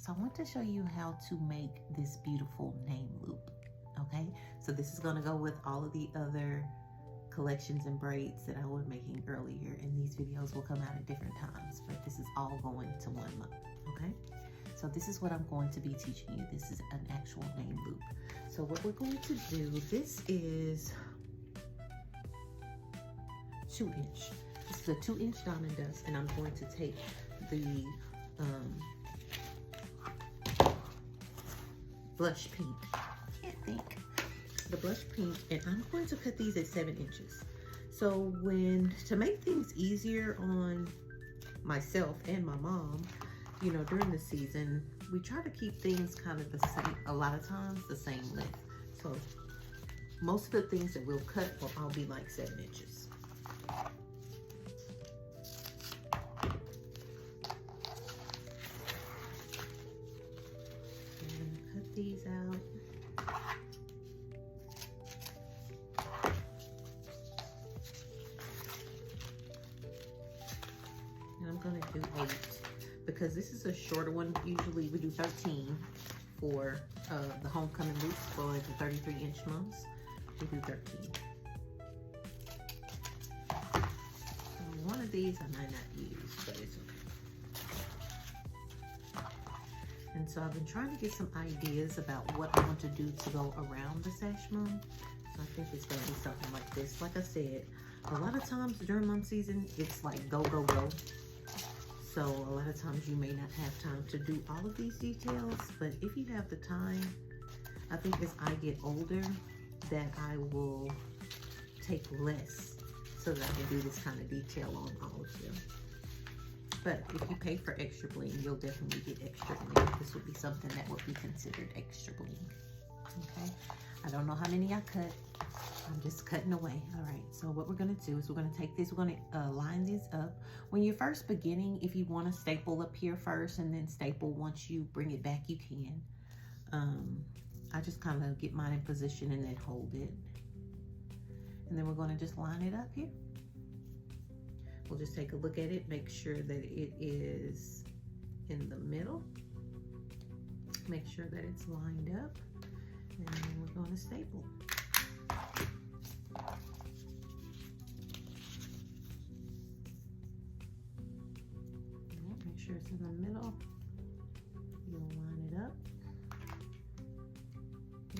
So I want to show you how to make this beautiful name loop, okay? So this is gonna go with all of the other collections and braids that I was making earlier, and these videos will come out at different times, but this is all going to one month, okay? So this is what I'm going to be teaching you. This is an actual name loop. So what we're going to do, this is 2-inch. This is a 2-inch diamond dust, and I'm going to take the blush pink, I think, the blush pink, and I'm going to cut these at 7 inches. So to make things easier on myself and my mom, you know, during the season, we try to keep things kind of the same, a lot of times the same length. So most of the things that we'll cut will all be like 7 inches. These out. And I'm going to do 8 because this is a shorter one. Usually we do 13 for the homecoming loops for the 33-inch months. We do 13. So one of these I might not use, but it's okay. And so I've been trying to get some ideas about what I want to do to go around the sash mom. So I think it's going to be something like this. Like I said, a lot of times during mom season, it's like go, go, go. So a lot of times you may not have time to do all of these details, but if you have the time, I think as I get older, that I will take less so that I can do this kind of detail on all of them. But if you pay for extra bling, you'll definitely get extra bling. This would be something that would be considered extra bling. Okay, I don't know how many I cut. I'm just cutting away. All right, so what we're gonna do is we're gonna take this, we're gonna line these up. When you're first beginning, if you wanna staple up here first and then staple once you bring it back, you can. I just kind of get mine in position and then hold it. And then we're gonna just line it up here. We'll just take a look at it, make sure that it is in the middle. Make sure that it's lined up, and then we're going to staple. Make sure it's in the middle. You'll line it up.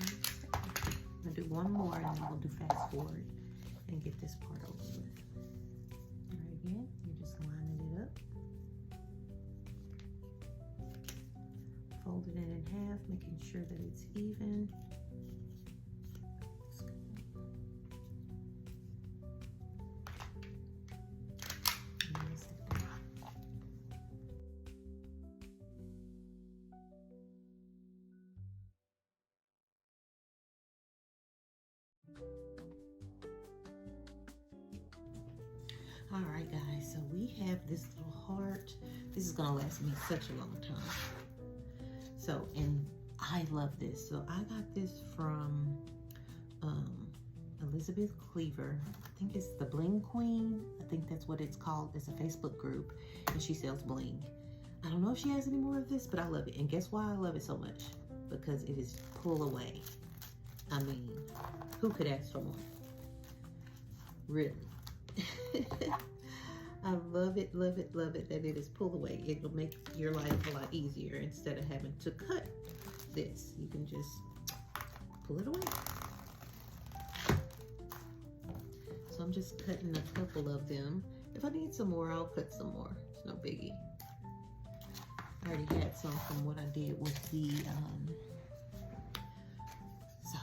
I'm going to do one more, and then we'll do fast forward and get this part over with. Again, you're just lining it up, folding it in half, making sure that it's even. All right, guys, so we have this little heart. This is gonna last me such a long time. So, and I love this. So I got this from Elizabeth Cleaver. I think it's the Bling Queen. I think that's what it's called. It's a Facebook group, and she sells bling. I don't know if she has any more of this, but I love it. And guess why I love it so much? Because it is pull away. I mean, who could ask for more? Really. I love it, love it, love it that it is pull away. It'll make your life a lot easier. Instead of having to cut this, you can just pull it away. So I'm just cutting a couple of them. If I need some more, I'll cut some more. It's no biggie. I already had some from what I did with the so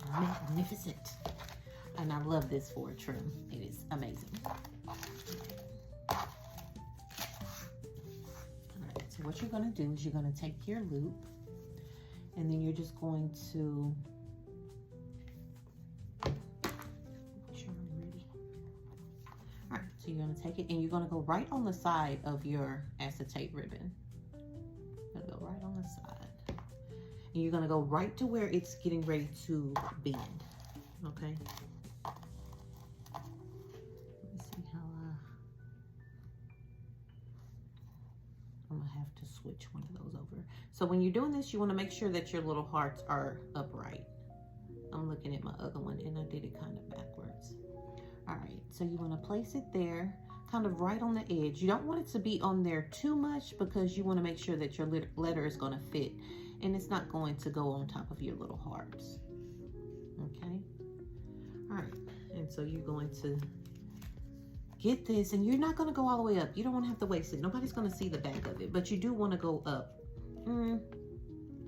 magnificent. And I love this for a trim. It is amazing. All right, so what you're gonna do is you're gonna take your loop, and then you're just going to, make sure I'm ready. All right, so you're gonna take it and you're gonna go right on the side of your acetate ribbon. You're gonna go right on the side. And you're gonna go right to where it's getting ready to bend, okay? I'm gonna have to switch one of those over. So when you're doing this, you want to make sure that your little hearts are upright. I'm looking at my other one and I did it kind of backwards. All right, so you want to place it there, kind of right on the edge. You don't want it to be on there too much because you want to make sure that your letter is going to fit and it's not going to go on top of your little hearts. Okay. All right, and so you're going to get this, and you're not going to go all the way up. You don't want to have to waste it. Nobody's going to see the back of it, but you do want to go up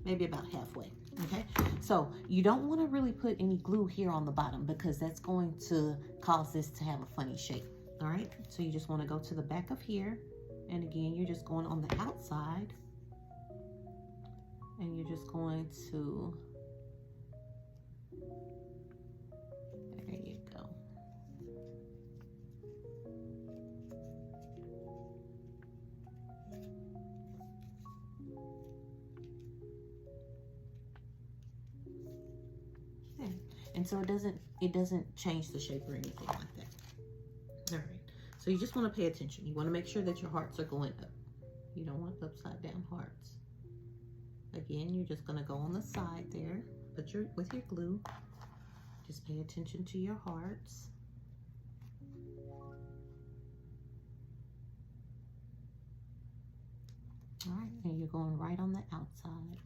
maybe about halfway. Okay, so you don't want to really put any glue here on the bottom because that's going to cause this to have a funny shape. All right, so you just want to go to the back of here, and again, you're just going on the outside, and you're just going to, there you go. And so it doesn't change the shape or anything like that. All right, so you just want to pay attention. You want to make sure that your hearts are going up. You don't want upside down hearts. Again, you're just going to go on the side there, with your glue. Just pay attention to your hearts. All right, and you're going right on the outside.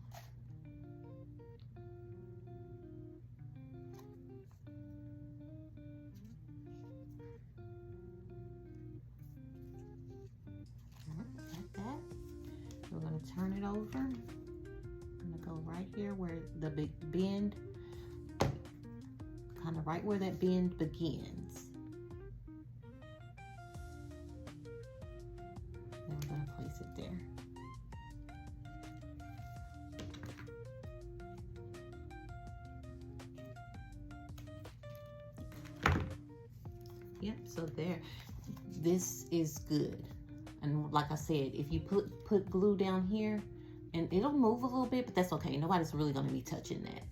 We're going to turn it over. I'm going to go right here where the big bend, kind of right where that bend begins. Then we're going to place it there. Yep, so there. This is good. And like I said, if you put glue down here, and it'll move a little bit, but that's okay. Nobody's really going to be touching that.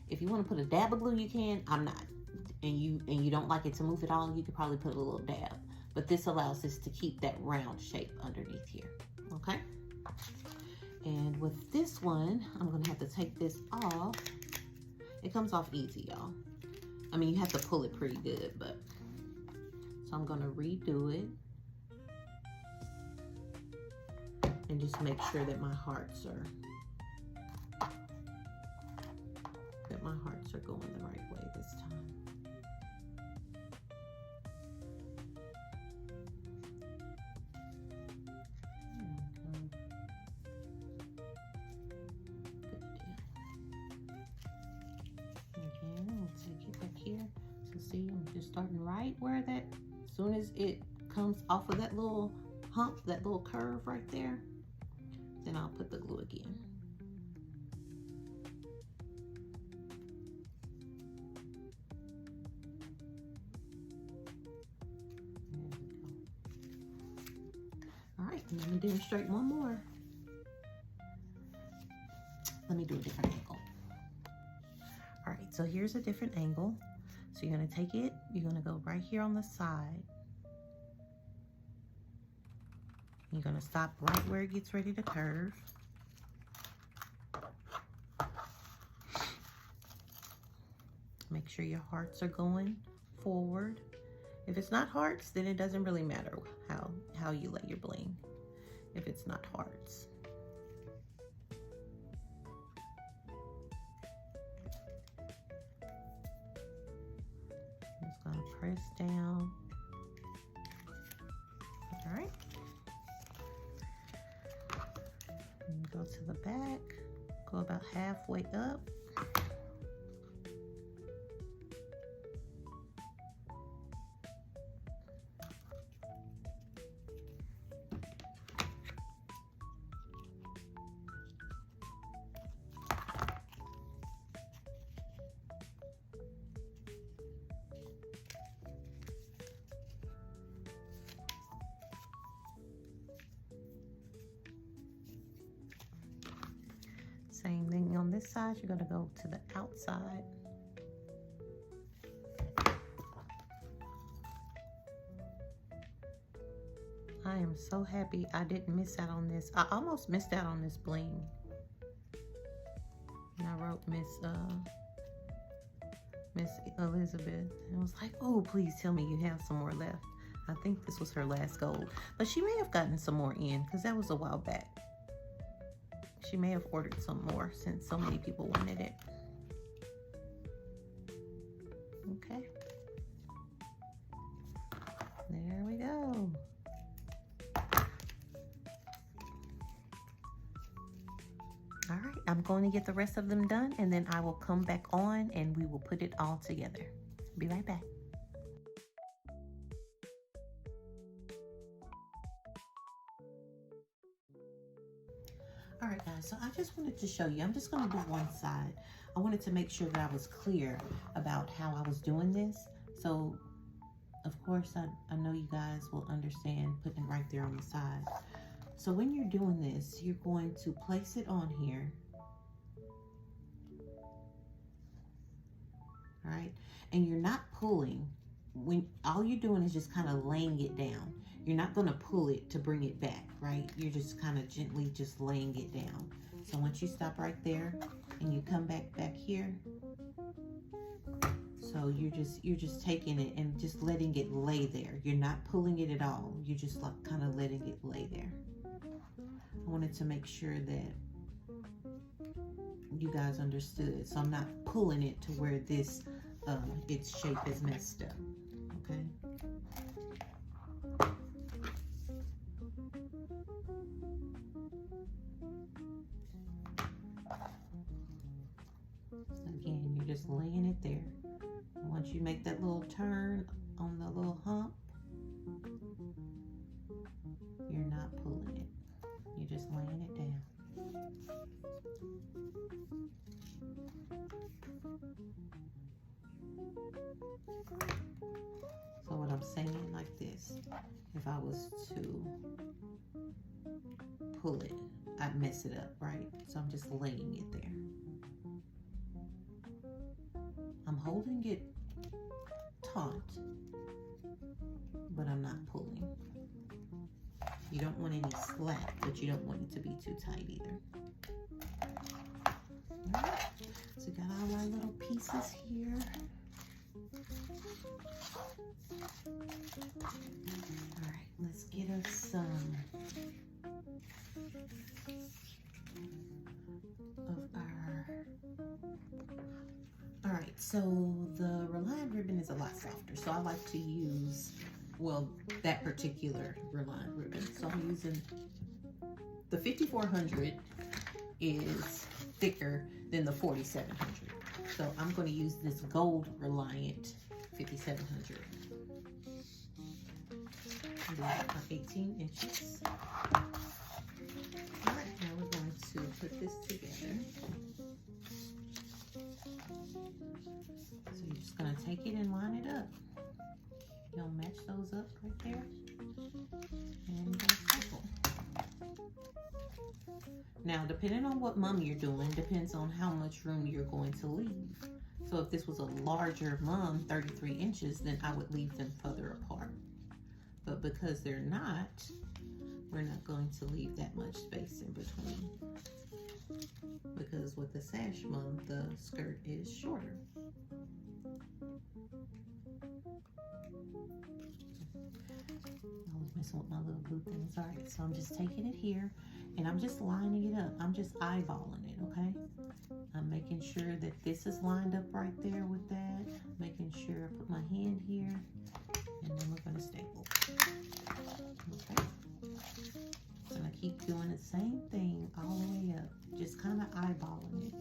If you want to put a dab of glue, you can. I'm not. And you don't like it to move at all, you could probably put a little dab. But this allows us to keep that round shape underneath here. Okay? And with this one, I'm going to have to take this off. It comes off easy, y'all. I mean, you have to pull it pretty good, but. So I'm going to redo it. And just make sure that my hearts are going the right way this time. Good deal. Again, we'll take it back here. So see, I'm just starting right where that, as soon as it comes off of that little hump, that little curve right there, then I'll put the glue again. There we go. All right, let me demonstrate one more. Let me do a different angle. All right, so here's a different angle. So you're gonna take it, you're gonna go right here on the side. You're gonna stop right where it gets ready to curve. Make sure your hearts are going forward. If it's not hearts, then it doesn't really matter how you lay your bling. If it's not hearts. Just gonna press down. All right. And go to the back, go about halfway up. Same thing on this side, you're gonna go to the outside. I am so happy I didn't miss out on this. I almost missed out on this bling. And I wrote Miss Elizabeth. And I was like, oh, please tell me you have some more left. I think this was her last gold. But she may have gotten some more in because that was a while back. She may have ordered some more since so many people wanted it. Okay. There we go. All right, I'm going to get the rest of them done and then I will come back on and we will put it all together. Be right back. All right, guys, so I just wanted to show you, I'm just going to do one side. I wanted to make sure that I was clear about how I was doing this. So, of course, I know you guys will understand putting it right there on the side. So when you're doing this, you're going to place it on here. All right, and you're not pulling. When all you're doing is just kind of laying it down. You're not going to pull it to bring it back, right? You're just kind of gently just laying it down. So once you stop right there and you come back here, so you're just taking it and just letting it lay there. You're not pulling it at all. You're just like kind of letting it lay there. I wanted to make sure that you guys understood. So I'm not pulling it to where this its shape is messed up. Okay. Again, you're just laying it there. And once you make that little turn on the little hump, you're not pulling it. You're just laying it down. So what I'm saying like this, if I was to pull it, I'd mess it up, right? So I'm just laying it there. I'm holding it taut, but I'm not pulling. You don't want any slack, but you don't want it to be too tight either. All right. So we got all our little pieces here. All right, let's get us some of our... All right, so the Reliant ribbon is a lot softer, so I like to use, well, that particular Reliant ribbon. So I'm using the 5400 is thicker than the 4700. So I'm going to use this gold Reliant 5700. And these are 18 inches. All right, now we're going to put this together. So you're just going to take it and line it up. You'll match those up right there. And circle. Now, depending on what mum you're doing, depends on how much room you're going to leave. So if this was a larger mum, 33 inches, then I would leave them further apart. But because they're not, we're not going to leave that much space in between. Because with the sash mum, the skirt is shorter. I was messing with my little blue things. All right, so I'm just taking it here and I'm just lining it up. I'm just eyeballing it, okay? I'm making sure that this is lined up right there with that. Making sure I put my hand here and then we're gonna staple. Okay. So I'm gonna keep doing the same thing all the way up, just kind of eyeballing it.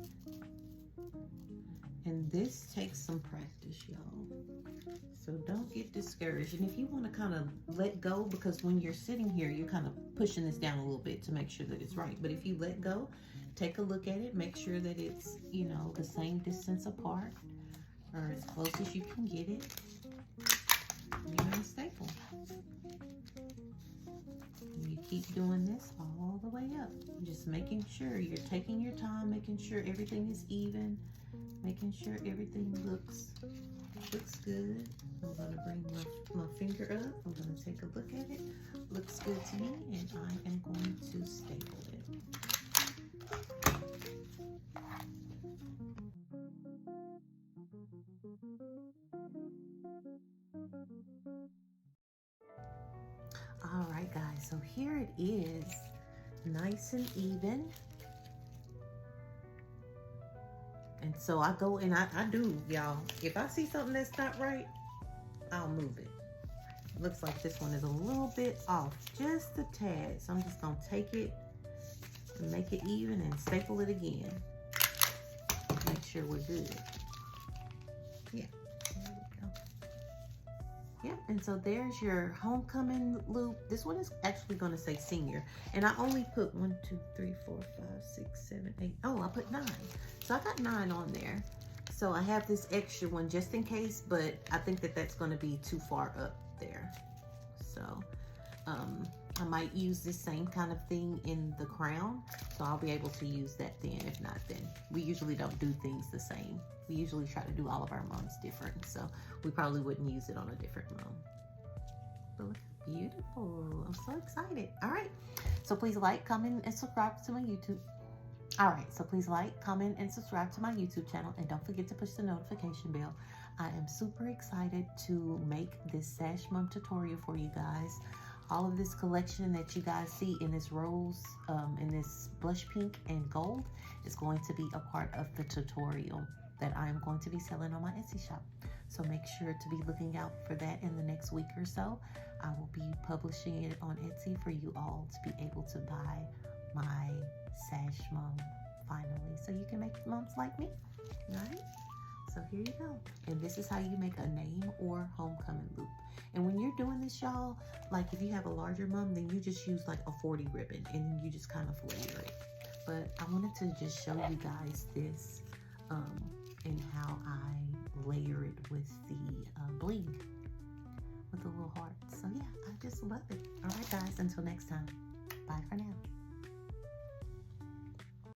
And this takes some practice, y'all. So don't get discouraged. And if you want to kind of let go, because when you're sitting here, you're kind of pushing this down a little bit to make sure that it's right. But if you let go, take a look at it, make sure that it's, you know, the same distance apart or as close as you can get it. You're going to staple. And you keep doing this all the way up. Just making sure you're taking your time, making sure everything is even, making sure everything looks good. I'm gonna bring my finger up. I'm gonna take a look at it. Looks good to me, and I am going to staple it. All right, guys, so here it is, nice and even. And so I go and I do, y'all. If I see something that's not right, I'll move it. Looks like this one is a little bit off, just a tad. So I'm just gonna take it and make it even and staple it again. Make sure we're good. Yeah, there we go. Yep, and so there's your homecoming loop. This one is actually gonna say senior. And I only put 1, 2, 3, 4, 5, 6, 7, 8. Oh, I put 9. So I got 9 on there. So I have this extra one just in case, but I think that that's gonna be too far up there. So I might use this same kind of thing in the crown. So I'll be able to use that then. If not, then we usually don't do things the same. We usually try to do all of our mums different. So we probably wouldn't use it on a different mum. But look how beautiful. I'm so excited. All right. So please like, comment, and subscribe to my YouTube. All right. So please like, comment, and subscribe to my YouTube channel. And don't forget to push the notification bell. I am super excited to make this Sash Mum tutorial for you guys. All of this collection that you guys see in this rose, in this blush pink and gold is going to be a part of the tutorial that I am going to be selling on my Etsy shop. So make sure to be looking out for that in the next week or so. I will be publishing it on Etsy for you all to be able to buy my Sash Mum finally. So you can make mums like me, right? So here you go. And this is how you make a name or homecoming loop. And when you're doing this, y'all, like if you have a larger mum, then you just use like a 40 ribbon and you just kind of layer it. But I wanted to just show you guys this and how I layer it with the bling with the little heart. So yeah, I just love it. All right, guys, until next time. Bye for now.